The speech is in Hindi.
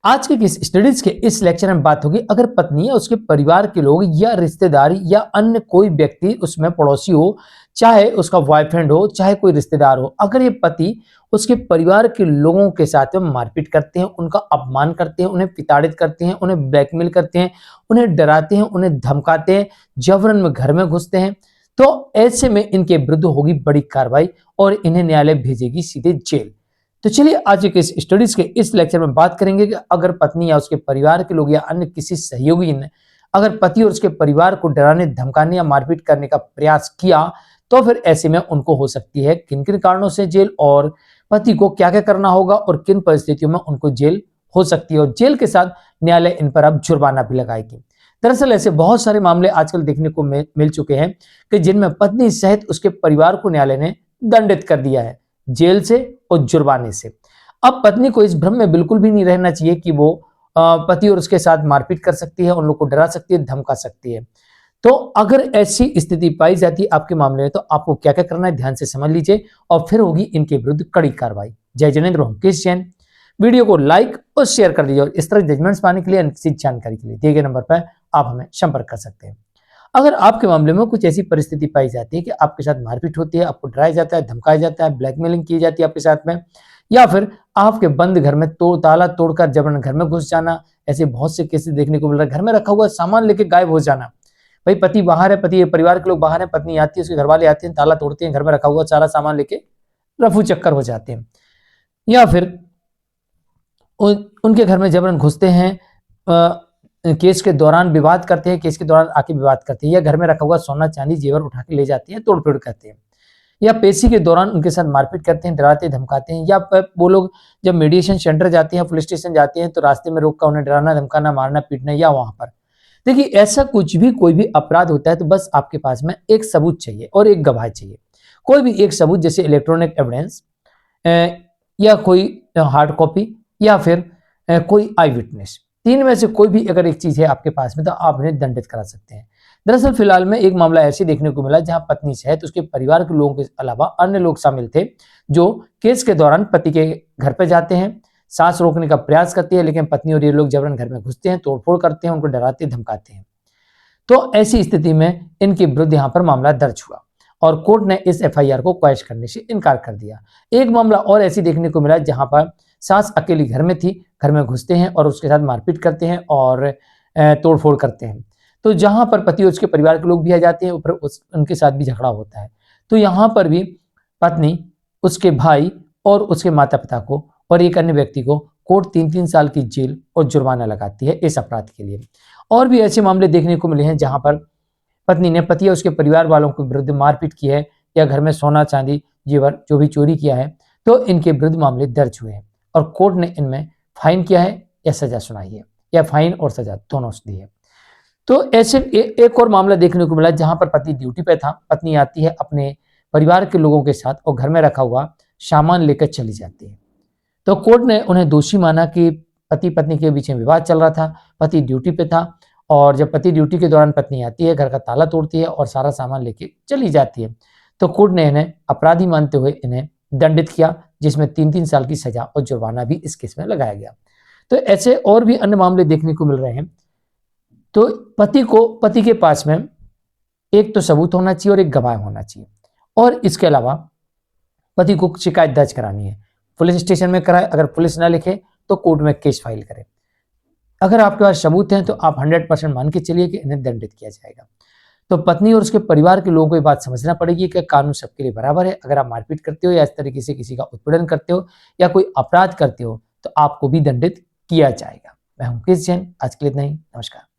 आज के किस स्टडीज के इस लेक्चर में बात होगी, अगर पत्नी या उसके परिवार के लोग या रिश्तेदार या अन्य कोई व्यक्ति उसमें पड़ोसी हो, चाहे उसका बॉयफ्रेंड हो चाहे कोई रिश्तेदार हो, अगर ये पति उसके परिवार के लोगों के साथ में मारपीट करते हैं, उनका अपमान करते हैं, उन्हें प्रताड़ित करते हैं, उन्हें ब्लैकमेल करते हैं, उन्हें डराते हैं, उन्हें धमकाते हैं, जबरन में घर में घुसते हैं, तो ऐसे में इनके विरुद्ध होगी बड़ी कार्रवाई और इन्हें न्यायालय भेजेगी सीधे जेल। तो चलिए आज के इस स्टडीज के इस लेक्चर में बात करेंगे कि अगर पत्नी या उसके परिवार के लोग या अन्य किसी सहयोगी ने अगर पति और उसके परिवार को डराने, धमकाने या मारपीट करने का प्रयास किया तो फिर ऐसे में उनको हो सकती है किन किन कारणों से जेल, और पति को क्या क्या करना होगा और किन परिस्थितियों में उनको जेल हो सकती है, और जेल के साथ न्यायालय इन पर अब जुर्माना भी लगाएगी। दरअसल ऐसे बहुत सारे मामले आजकल देखने को मिल चुके हैं कि जिनमें पत्नी सहित उसके परिवार को न्यायालय ने दंडित कर दिया है जेल से और जुर्माने से। अब पत्नी को इस भ्रम में बिल्कुल भी नहीं रहना चाहिए कि वो पति और उसके साथ मारपीट कर सकती है, उन लोग को डरा सकती है, धमका सकती है। तो अगर ऐसी स्थिति पाई जाती है आपके मामले में तो आपको क्या क्या करना है ध्यान से समझ लीजिए और फिर होगी इनके विरुद्ध कड़ी कार्रवाई। जय जिनेंद्र, मुकेश जैन। वीडियो को लाइक और शेयर कर दीजिए और इस तरह जजमेंट्स पाने के लिए, किसी जानकारी के लिए दिए गए नंबर पर आप हमें संपर्क कर सकते हैं। अगर आपके मामले में कुछ ऐसी परिस्थिति पाई जाती है कि आपके साथ मारपीट होती है, आपको डराया जाता है, धमकाया जाता है, ब्लैकमेलिंग की जाती है आपके साथ में, या फिर आपके बंद घर में ताला तोड़कर जबरन घर में घुस जाना, ऐसे बहुत से केसेस देखने को मिल रहा है। घर में रखा हुआ सामान लेके गायब हो जाना, भाई पति बाहर है, पति परिवार के लोग बाहर है, पत्नी आती है, उसके घर वाले आते हैं, ताला तोड़ते हैं, घर में रखा हुआ सारा सामान लेके रफू चक्कर हो जाते हैं, या फिर उनके घर में जबरन घुसते हैं, केस के दौरान विवाद करते हैं, केस के दौरान आके विवाद करते हैं, या घर में रखा हुआ सोना चांदी जेवर उठा के ले जाते हैं, तोड़फोड़ करते हैं, या पेशी के दौरान उनके साथ मारपीट करते हैं, डराते धमकाते हैं, या वो लोग जब मेडिएशन सेंटर जाते हैं, पुलिस स्टेशन जाते हैं तो रास्ते में रोक कर उन्हें डराना, धमकाना, मारना, पीटना, या वहां पर देखिए ऐसा कुछ भी कोई भी अपराध होता है तो बस आपके पास में एक सबूत चाहिए और एक गवाह चाहिए। कोई भी एक सबूत जैसे इलेक्ट्रॉनिक एविडेंस या कोई हार्ड कॉपी या फिर कोई आई विटनेस, तीन में से कोई भी अगर एक चीज है आपके पास में तो आप इन्हें दंडित करा सकते हैं। दरअसल फिलहाल में एक मामला ऐसे देखने को मिला जहां पत्नी सहित उसके परिवार के लोगों के अलावा अन्य लोग शामिल थे जो केस के दौरान पति के घर पर जाते हैं, सांस रोकने का प्रयास करती है, लेकिन पत्नी और ये लोग जबरन घर में घुसते हैं, तोड़फोड़ करते हैं, उनको डराते धमकाते हैं। तो ऐसी स्थिति में इनके विरुद्ध यहाँ पर मामला दर्ज हुआ और कोर्ट ने इस एफआईआर को क्वैश करने से इनकार कर दिया। एक मामला और ऐसी देखने को मिला जहां पर सास अकेली घर में थी, घर में घुसते हैं और उसके साथ मारपीट करते हैं और तोड़फोड़ करते हैं। तो जहां पर पति और उसके परिवार के लोग भी आ जाते हैं, ऊपर उनके साथ भी झगड़ा होता है। तो यहाँ पर भी पत्नी, उसके भाई और उसके माता पिता को और एक अन्य व्यक्ति को कोर्ट 3-3 साल की जेल और जुर्माना लगाती है इस अपराध के लिए। और भी ऐसे मामले देखने को मिले हैं जहां पर पत्नी ने पति या उसके परिवार वालों के विरुद्ध मारपीट की है या घर में सोना चांदी जेवर जो भी चोरी किया है तो इनके विरुद्ध मामले दर्ज हुए हैं और कोर्ट ने इनमें फाइन किया है या सजा सुनाई है, या फाइन और सजा दोनों दी है। तो ऐसे एक और मामला देखने को मिला जहां पर पति ड्यूटी पे था, पत्नी आती है अपने परिवार के लोगों के साथ और घर में रखा हुआ सामान लेकर चली जाती है। तो कोर्ट ने उन्हें दोषी माना कि पति पत्नी के बीच में विवाद चल रहा था, पति ड्यूटी पे था और जब पति ड्यूटी के दौरान पत्नी आती है, घर का ताला तोड़ती है और सारा सामान लेके चली जाती है। तो कोर्ट ने इन्हें अपराधी मानते हुए इन्हें दंडित किया, जिसमें 3-3 साल की सजा और जुर्माना भी इस केस में लगाया गया। तो ऐसे और भी अन्य मामले देखने को मिल रहे हैं। तो पति के पास में एक तो सबूत होना चाहिए और एक गवाह होना चाहिए, और इसके अलावा पति को शिकायत दर्ज करानी है, पुलिस स्टेशन में कराए, अगर पुलिस ना लिखे तो कोर्ट में केस फाइल करे। अगर आपके पास सबूत हैं तो आप 100% मान के चलिए कि इन्हें दंडित किया जाएगा। तो पत्नी और उसके परिवार के लोगों को ये बात समझना पड़ेगी कि कानून सबके लिए बराबर है। अगर आप मारपीट करते हो या इस तरीके से किसी का उत्पीड़न करते हो या कोई अपराध करते हो तो आपको भी दंडित किया जाएगा। मैं हूं मुकेश जैन, आज के लिए इतना ही। नमस्कार।